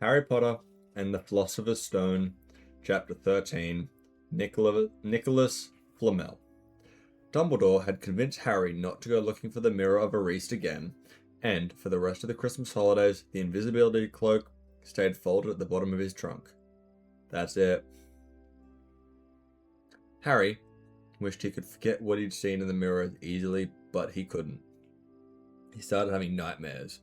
Harry Potter and the Philosopher's Stone, Chapter 13, Nicolas Flamel. Dumbledore had convinced Harry not to go looking for the Mirror of Erised again, and for the rest of the Christmas holidays, the invisibility cloak stayed folded at the bottom of his trunk. That's it. Harry wished he could forget what he'd seen in the mirror as easily, but he couldn't. He started having nightmares.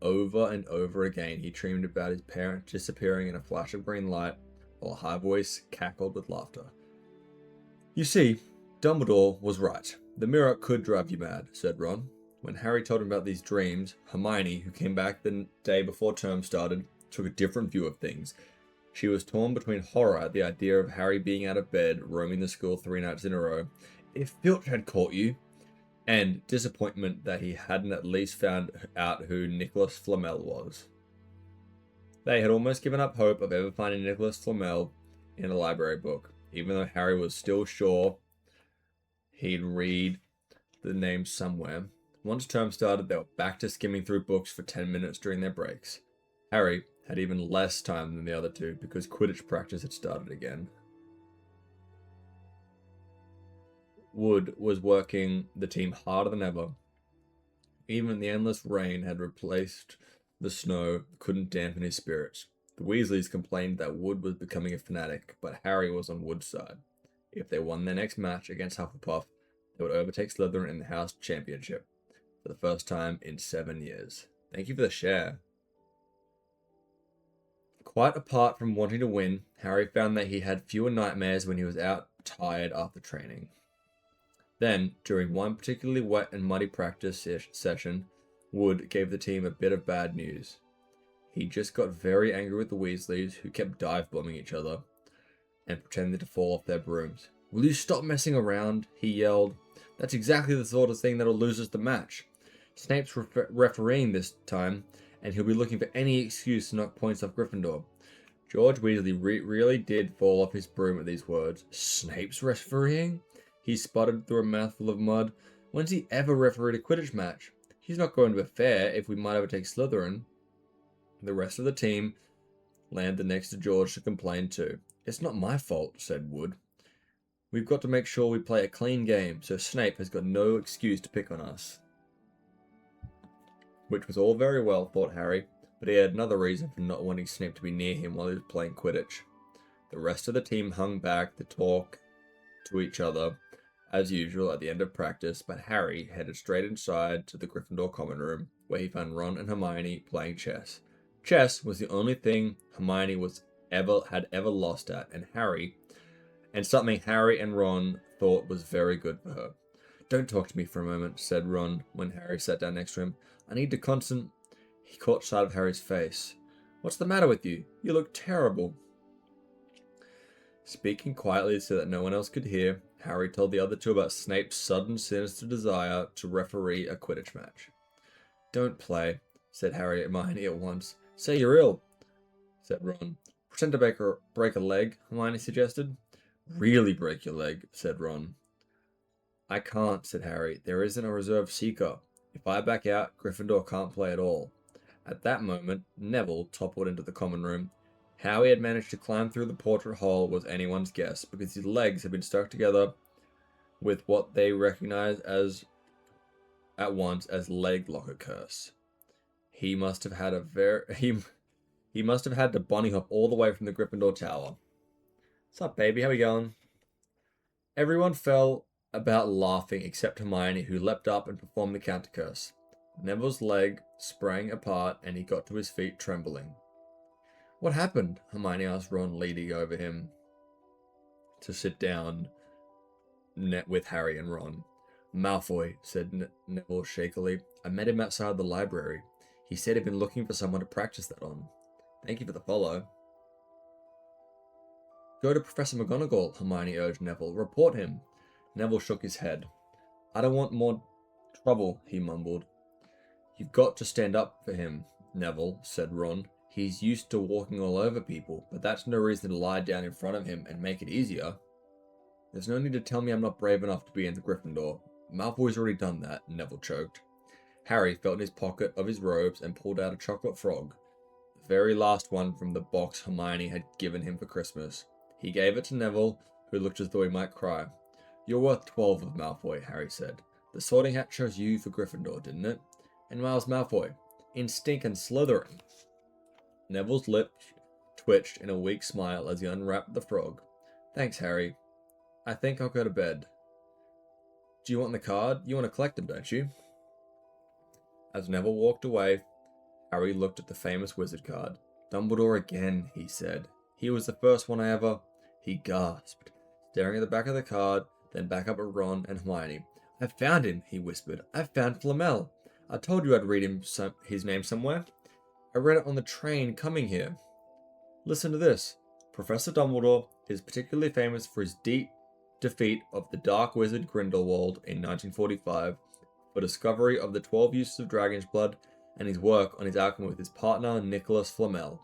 Over and over again, he dreamed about his parents disappearing in a flash of green light, while a high voice cackled with laughter. You see, Dumbledore was right. The mirror could drive you mad, said Ron. When Harry told him about these dreams, Hermione, who came back the day before term started, took a different view of things. She was torn between horror at the idea of Harry being out of bed, roaming the school 3 nights in a row, if Filch had caught you, and disappointment that he hadn't at least found out who Nicolas Flamel was. They had almost given up hope of ever finding Nicolas Flamel in a library book, even though Harry was still sure he'd read the name somewhere. Once term started, they were back to skimming through books for 10 minutes during their breaks. Harry had even less time than the other two because Quidditch practice had started again. Wood was working the team harder than ever. Even the endless rain had replaced the snow, couldn't dampen his spirits. The Weasleys complained that Wood was becoming a fanatic, but Harry was on Wood's side. If they won their next match against Hufflepuff, they would overtake Slytherin in the House Championship for the first time in 7 years. Thank you for the share. Quite apart from wanting to win, Harry found that he had fewer nightmares when he was out tired after training. Then, during one particularly wet and muddy practice session, Wood gave the team a bit of bad news. He just got very angry with the Weasleys, who kept dive-bombing each other and pretended to fall off their brooms. "Will you stop messing around?" he yelled. "That's exactly the sort of thing that'll lose us the match. Snape's refereeing this time, and he'll be looking for any excuse to knock points off Gryffindor." George Weasley really did fall off his broom at these words. "Snape's refereeing?" He sputtered through a mouthful of mud. "When's he ever refereed a Quidditch match? He's not going to be fair if we might overtake Slytherin." The rest of the team landed next to George to complain too. "It's not my fault," said Wood. "We've got to make sure we play a clean game, so Snape has got no excuse to pick on us." Which was all very well, thought Harry, but he had another reason for not wanting Snape to be near him while he was playing Quidditch. The rest of the team hung back to talk to each other, as usual, at the end of practice, but Harry headed straight inside to the Gryffindor common room, where he found Ron and Hermione playing chess. Chess was the only thing Hermione had ever lost at, and something Harry and Ron thought was very good for her. "Don't talk to me for a moment," said Ron when Harry sat down next to him. "I need to He caught sight of Harry's face. "What's the matter with you? You look terrible." Speaking quietly so that no one else could hear, Harry told the other two about Snape's sudden sinister desire to referee a Quidditch match. "Don't play," said Harry and Hermione at once. "Say you're ill," said Ron. "Pretend to break a leg," Hermione suggested. "Really break your leg," said Ron. "I can't," said Harry. "There isn't a reserve seeker. If I back out, Gryffindor can't play at all." At that moment, Neville toppled into the common room. How he had managed to climb through the portrait hole was anyone's guess, because his legs had been stuck together with what they recognized at once as leg locker curse. He must have had he must have had to bunny hop all the way from the Gryffindor tower. "What's up, baby? How we going?" Everyone fell about laughing except Hermione, who leapt up and performed the counter curse. Neville's leg sprang apart and he got to his feet trembling. "What happened?" Hermione asked Ron, leading over him to sit down with Harry and Ron. "Malfoy," said Neville shakily. "I met him outside the library. He said he'd been looking for someone to practice that on." "Thank you for the follow." "Go to Professor McGonagall," Hermione urged Neville. "Report him." Neville shook his head. "I don't want more trouble," he mumbled. "You've got to stand up for him, Neville," said Ron. "He's used to walking all over people, but that's no reason to lie down in front of him and make it easier." "There's no need to tell me I'm not brave enough to be in the Gryffindor. Malfoy's already done that," Neville choked. Harry felt in his pocket of his robes and pulled out a chocolate frog. very last one from the box Hermione had given him for Christmas. He gave it to Neville, who looked as though he might cry. "You're worth 12 of Malfoy," Harry said. "The Sorting Hat chose you for Gryffindor, didn't it? And Miles Malfoy, in stinkin' Slytherin." Neville's lips twitched in a weak smile as he unwrapped the frog. "Thanks, Harry. I think I'll go to bed." "Do you want the card? You want to collect them, don't you?" As Neville walked away, Harry looked at the famous wizard card. "Dumbledore again," he said. "He was the first one I ever..." He gasped, staring at the back of the card, then back up at Ron and Hermione. "I've found him," he whispered. "I've found Flamel. I told you I'd read his name somewhere. I read it on the train coming here. Listen to this. Professor Dumbledore is particularly famous for his deep defeat of the Dark Wizard Grindelwald in 1945, for discovery of the 12 uses of dragon's blood, and his work on his alchemy with his partner Nicolas Flamel."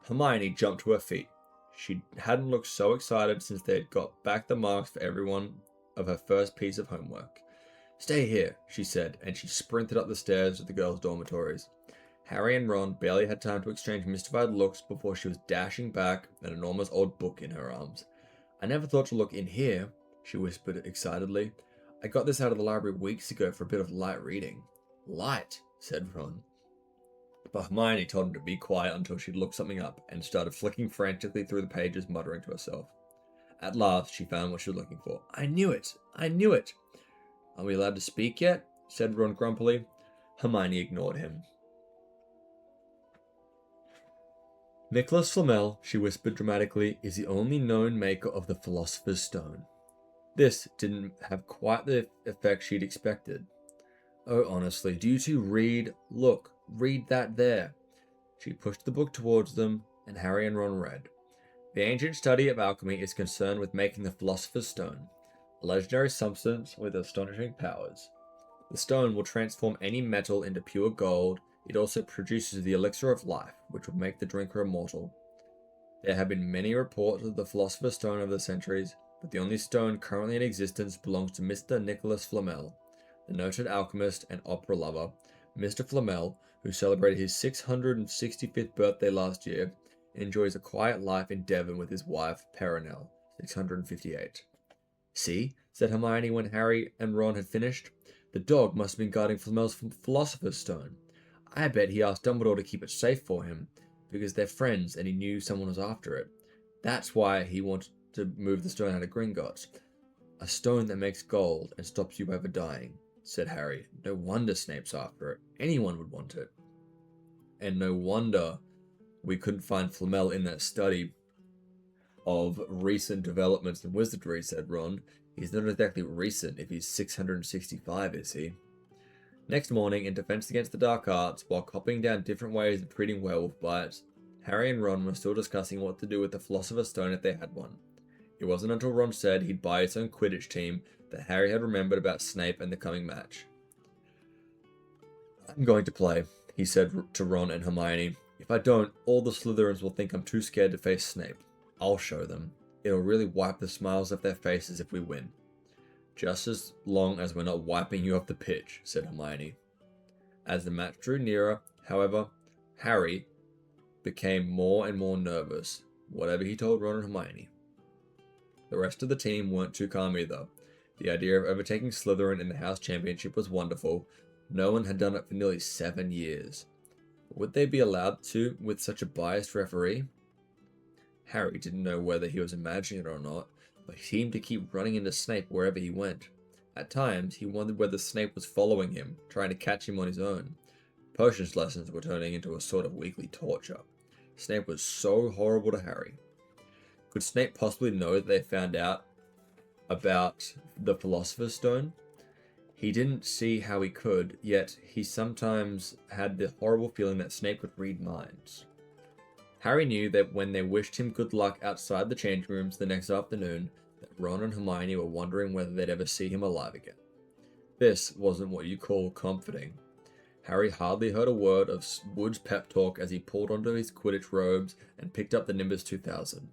Hermione jumped to her feet. She hadn't looked so excited since they had got back the marks for everyone of her first piece of homework. "Stay here," she said, and she sprinted up the stairs to the girls' dormitories. Harry and Ron barely had time to exchange mystified looks before she was dashing back, an enormous old book in her arms. "I never thought to look in here," she whispered excitedly. "I got this out of the library weeks ago for a bit of light reading." "Light," said Ron. But Hermione told him to be quiet until she'd looked something up, and started flicking frantically through the pages, muttering to herself. At last, she found what she was looking for. "I knew it! I knew it!" "Are we allowed to speak yet?" said Ron grumpily. Hermione ignored him. "Nicolas Flamel," she whispered dramatically, "is the only known maker of the Philosopher's Stone." This didn't have quite the effect she'd expected. "Oh, honestly, do you two read? Look, read that there." She pushed the book towards them, and Harry and Ron read. "The ancient study of alchemy is concerned with making the Philosopher's Stone, a legendary substance with astonishing powers. The stone will transform any metal into pure gold. It also produces the elixir of life, which will make the drinker immortal. There have been many reports of the Philosopher's Stone over the centuries, but the only stone currently in existence belongs to Mr. Nicolas Flamel, the noted alchemist and opera lover. Mr. Flamel, who celebrated his 665th birthday last year, enjoys a quiet life in Devon with his wife, Perenelle, 658. "See," said Hermione when Harry and Ron had finished. "The dog must have been guarding Flamel's Philosopher's Stone. I bet he asked Dumbledore to keep it safe for him, because they're friends and he knew someone was after it. That's why he wanted to move the stone out of Gringotts. A stone that makes gold and stops you ever dying," said Harry. "No wonder Snape's after it. Anyone would want it. And no wonder we couldn't find Flamel in that study of recent developments in wizardry," said Ron. "He's not exactly recent if he's 665, is he?" Next morning, in defense against the dark arts, while copying down different ways of treating werewolf bites, Harry and Ron were still discussing what to do with the Philosopher's Stone if they had one. It wasn't until Ron said he'd buy his own Quidditch team that Harry had remembered about Snape and the coming match. "I'm going to play," he said to Ron and Hermione. "If I don't, all the Slytherins will think I'm too scared to face Snape. I'll show them. It'll really wipe the smiles off their faces if we win." "Just as long as we're not wiping you off the pitch," said Hermione. As the match drew nearer, however, Harry became more and more nervous, whatever he told Ron and Hermione. The rest of the team weren't too calm either. The idea of overtaking Slytherin in the House Championship was wonderful. No one had done it for nearly 7 years. Would they be allowed to with such a biased referee? Harry didn't know whether he was imagining it or not, but he seemed to keep running into Snape wherever he went. At times, he wondered whether Snape was following him, trying to catch him on his own. Potions lessons were turning into a sort of weekly torture. Snape was so horrible to Harry. Could Snape possibly know that they found out about the Philosopher's Stone? He didn't see how he could, yet he sometimes had the horrible feeling that Snape could read minds. Harry knew that when they wished him good luck outside the change rooms the next afternoon, that Ron and Hermione were wondering whether they'd ever see him alive again. This wasn't what you call comforting. Harry hardly heard a word of Wood's pep talk as he pulled onto his Quidditch robes and picked up the Nimbus 2000.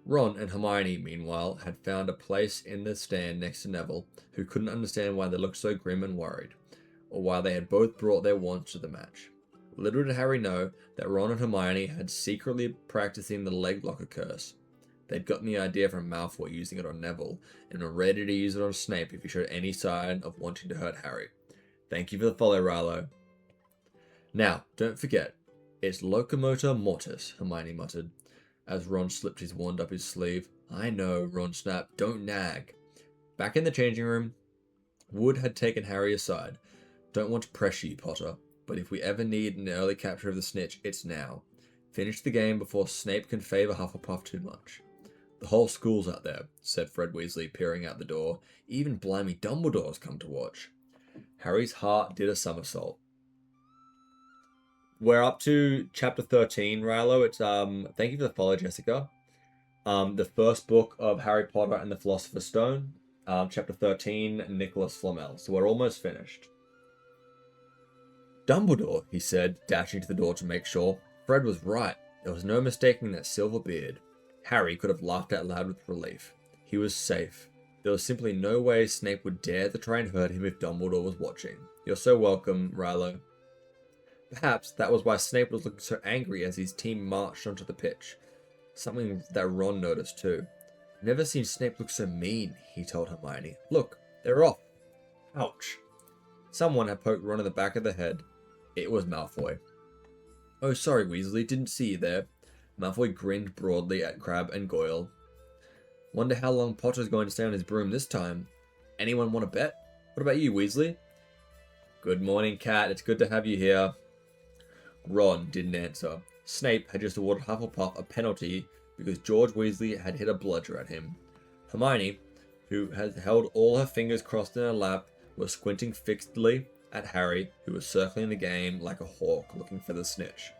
Ron and Hermione, meanwhile, had found a place in the stand next to Neville, who couldn't understand why they looked so grim and worried, or why they had both brought their wands to the match. Little did Harry know that Ron and Hermione had secretly practicing the leg locker curse. They'd gotten the idea from Malfoy using it on Neville, and were ready to use it on Snape if he showed any sign of wanting to hurt Harry. Thank you for the follow, Rilo. Now, don't forget, it's Locomotor Mortis, Hermione muttered, as Ron slipped his wand up his sleeve. I know, Ron snapped, don't nag. Back in the changing room, Wood had taken Harry aside. Don't want to pressure you, Potter, but if we ever need an early capture of the snitch, it's now. Finish the game before Snape can favour Hufflepuff too much. The whole school's out there, said Fred Weasley, peering out the door. Even blimey Dumbledore's come to watch. Harry's heart did a somersault. We're up to chapter 13, Rilo. It's thank you for the follow, Jessica. The first book of Harry Potter and the Philosopher's Stone. Chapter 13, Nicolas Flamel. So we're almost finished. Dumbledore, he said, dashing to the door to make sure. Fred was right. There was no mistaking that silver beard. Harry could have laughed out loud with relief. He was safe. There was simply no way Snape would dare to try and hurt him if Dumbledore was watching. You're so welcome, Rilo. Perhaps that was why Snape was looking so angry as his team marched onto the pitch. Something that Ron noticed too. I've never seen Snape look so mean, he told Hermione. Look, they're off. Ouch. Someone had poked Ron in the back of the head. It was Malfoy. Oh, sorry, Weasley, didn't see you there. Malfoy grinned broadly at Crabbe and Goyle. Wonder how long Potter's going to stay on his broom this time. Anyone want to bet? What about you, Weasley? Good morning, Cat. It's good to have you here. Ron didn't answer. Snape had just awarded Hufflepuff a penalty because George Weasley had hit a bludger at him. Hermione, who had held all her fingers crossed in her lap, was squinting fixedly at Harry, who was circling the game like a hawk looking for the snitch.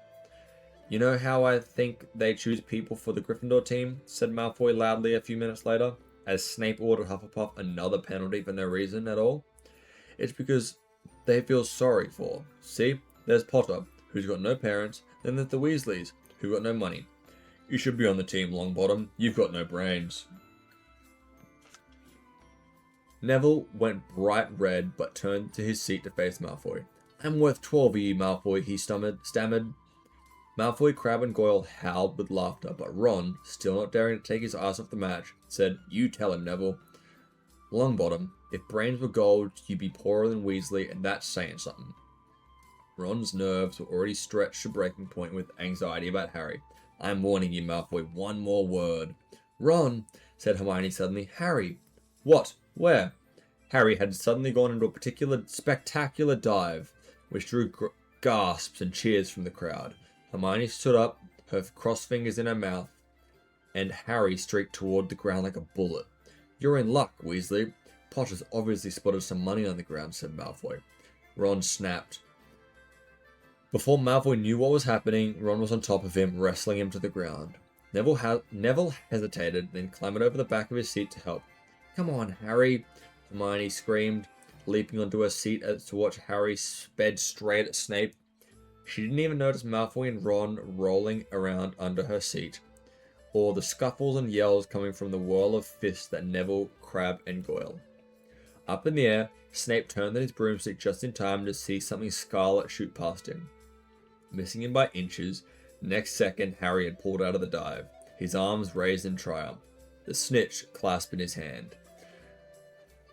You know how I think they choose people for the Gryffindor team? Said Malfoy loudly a few minutes later, as Snape ordered Hufflepuff another penalty for no reason at all. It's because they feel sorry for. See, there's Potter, who's got no parents, then there's the Weasleys, who got no money. You should be on the team, Longbottom. You've got no brains. Neville went bright red, but turned to his seat to face Malfoy. I'm worth 12 of you, Malfoy, he stammered. Malfoy, Crabbe, and Goyle howled with laughter, but Ron, still not daring to take his eyes off the match, said, You tell him, Neville. Longbottom, if brains were gold, you'd be poorer than Weasley, and that's saying something. Ron's nerves were already stretched to breaking point with anxiety about Harry. I'm warning you, Malfoy, one more word. Ron, said Hermione suddenly. Harry. What? Where? Harry had suddenly gone into a spectacular dive, which drew gasps and cheers from the crowd. Hermione stood up, her crossed fingers in her mouth, and Harry streaked toward the ground like a bullet. You're in luck, Weasley. Potter's obviously spotted some money on the ground, said Malfoy. Ron snapped. Before Malfoy knew what was happening, Ron was on top of him, wrestling him to the ground. Neville hesitated, then clambered over the back of his seat to help. Come on, Harry, Hermione screamed, leaping onto her seat to watch Harry sped straight at Snape. She didn't even notice Malfoy and Ron rolling around under her seat, or the scuffles and yells coming from the whirl of fists that Neville, Crabbe, and Goyle. Up in the air, Snape turned on his broomstick just in time to see something scarlet shoot past him. Missing him by inches, next second Harry had pulled out of the dive, his arms raised in triumph, the snitch clasped in his hand.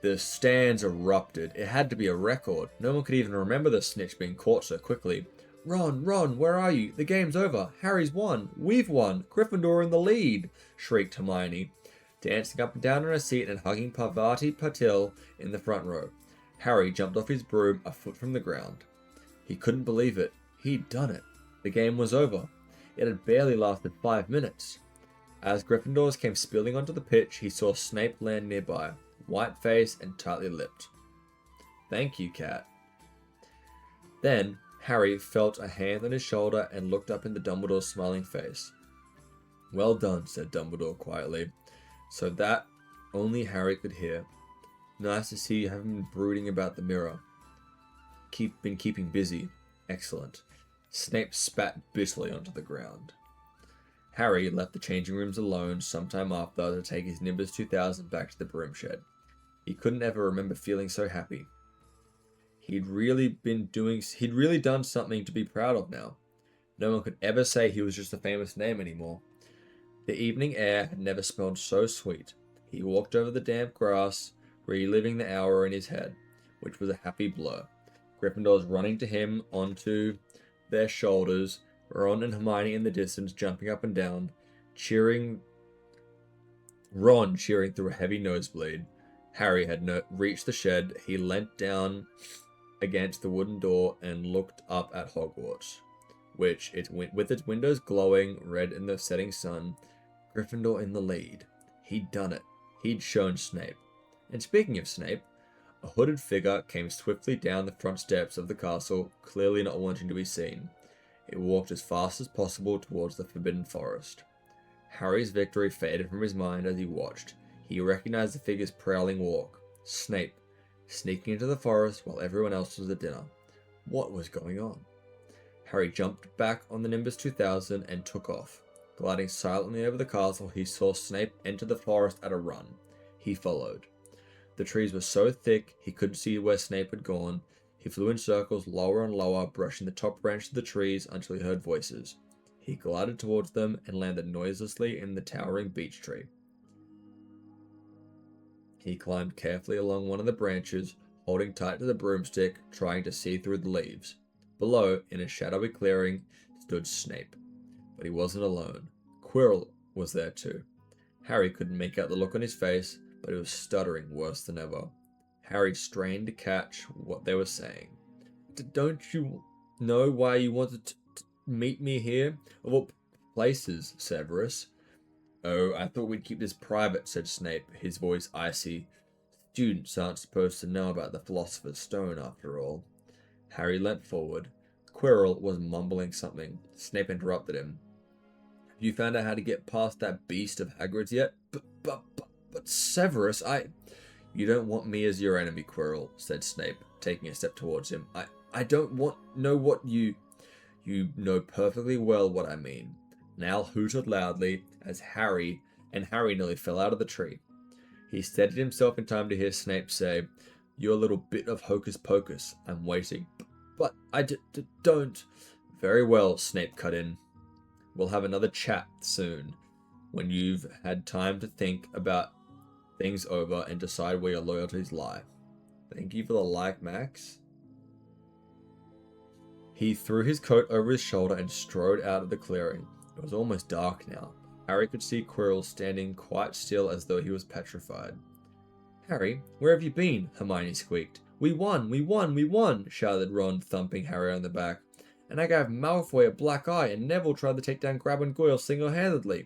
The stands erupted. It had to be a record. No one could even remember the snitch being caught so quickly. Ron, where are you? The game's over. Harry's won. We've won. Gryffindor in the lead, shrieked Hermione, dancing up and down on her seat and hugging Parvati Patil in the front row. Harry jumped off his broom a foot from the ground. He couldn't believe it. He'd done it. The game was over. It had barely lasted 5 minutes. As Gryffindors came spilling onto the pitch, he saw Snape land nearby, white-faced and tightly lipped. Thank you, Cat. Then, Harry felt a hand on his shoulder and looked up into Dumbledore's smiling face. Well done, said Dumbledore quietly, so that only Harry could hear. Nice to see you haven't been brooding about the mirror. Been keeping busy. Excellent. Snape spat bitterly onto the ground. Harry left the changing rooms alone sometime after to take his Nimbus 2000 back to the broom shed. He couldn't ever remember feeling so happy. He'd really done something to be proud of now. No one could ever say he was just a famous name anymore. The evening air had never smelled so sweet. He walked over the damp grass, reliving the hour in his head, which was a happy blur. Gryffindors running to him onto their shoulders, Ron and Hermione in the distance jumping up and down, Ron cheering through a heavy nosebleed. Harry had reached the shed. He leant down against the wooden door and looked up at Hogwarts, which, with its windows glowing red in the setting sun, Gryffindor in the lead. He'd done it. He'd shown Snape. And speaking of Snape, a hooded figure came swiftly down the front steps of the castle, clearly not wanting to be seen. It walked as fast as possible towards the Forbidden Forest. Harry's victory faded from his mind as he watched. He recognized the figure's prowling walk. Snape, sneaking into the forest while everyone else was at dinner. What was going on? Harry jumped back on the Nimbus 2000 and took off. Gliding silently over the castle, he saw Snape enter the forest at a run. He followed. The trees were so thick he couldn't see where Snape had gone. He flew in circles lower and lower, brushing the top branches of the trees until he heard voices. He glided towards them and landed noiselessly in the towering beech tree. He climbed carefully along one of the branches, holding tight to the broomstick, trying to see through the leaves. Below, in a shadowy clearing, stood Snape. But he wasn't alone. Quirrell was there too. Harry couldn't make out the look on his face, but he was stuttering worse than ever. Harry strained to catch what they were saying. Don't you know why you wanted to meet me here? Of all places, Severus. Oh, I thought we'd keep this private, said Snape, his voice icy. Students aren't supposed to know about the Philosopher's Stone, after all. Harry leant forward. Quirrell was mumbling something. Snape interrupted him. Have you found out how to get past that beast of Hagrid's yet? But Severus, You don't want me as your enemy, Quirrell, said Snape, taking a step towards him. I don't know what you... You know perfectly well what I mean. Nal hooted loudly as Harry nearly fell out of the tree. He steadied himself in time to hear Snape say, Your little bit of hocus pocus. I'm waiting. But I don't... Very well, Snape cut in. We'll have another chat soon, when you've had time to think about things over and decide where your loyalties lie. Thank you for the like, Max. He threw his coat over his shoulder and strode out of the clearing. It was almost dark now. Harry could see Quirrell standing quite still as though he was petrified. Harry, where have you been? Hermione squeaked. We won, shouted Ron, thumping Harry on the back. And I gave Malfoy a black eye and Neville tried to take down Grab and Goyle single-handedly.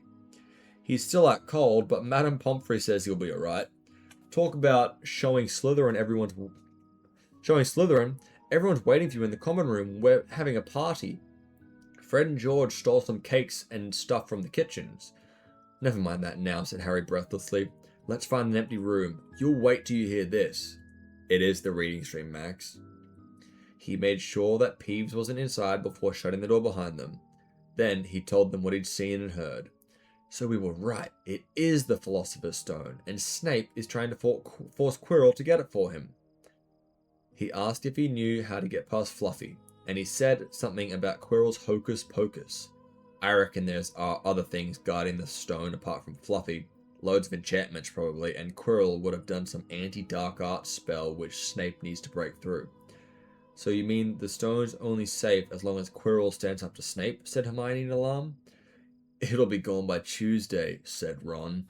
He's still out cold, but Madame Pomfrey says he'll be alright. Talk about showing Slytherin, everyone's waiting for you in the common room. We're having a party. Fred and George stole some cakes and stuff from the kitchens. Never mind that now, said Harry breathlessly. Let's find an empty room. You'll wait till you hear this. It is the reading stream, Max. He made sure that Peeves wasn't inside before shutting the door behind them. Then he told them what he'd seen and heard. So we were right. It is the Philosopher's Stone, and Snape is trying to force Quirrell to get it for him. He asked if he knew how to get past Fluffy, and he said something about Quirrell's hocus pocus. I reckon there's other things guarding the stone apart from Fluffy. Loads of enchantments probably, and Quirrell would have done some anti-dark arts spell which Snape needs to break through. So you mean the stone's only safe as long as Quirrell stands up to Snape? Said Hermione in alarm. It'll be gone by Tuesday, said Ron.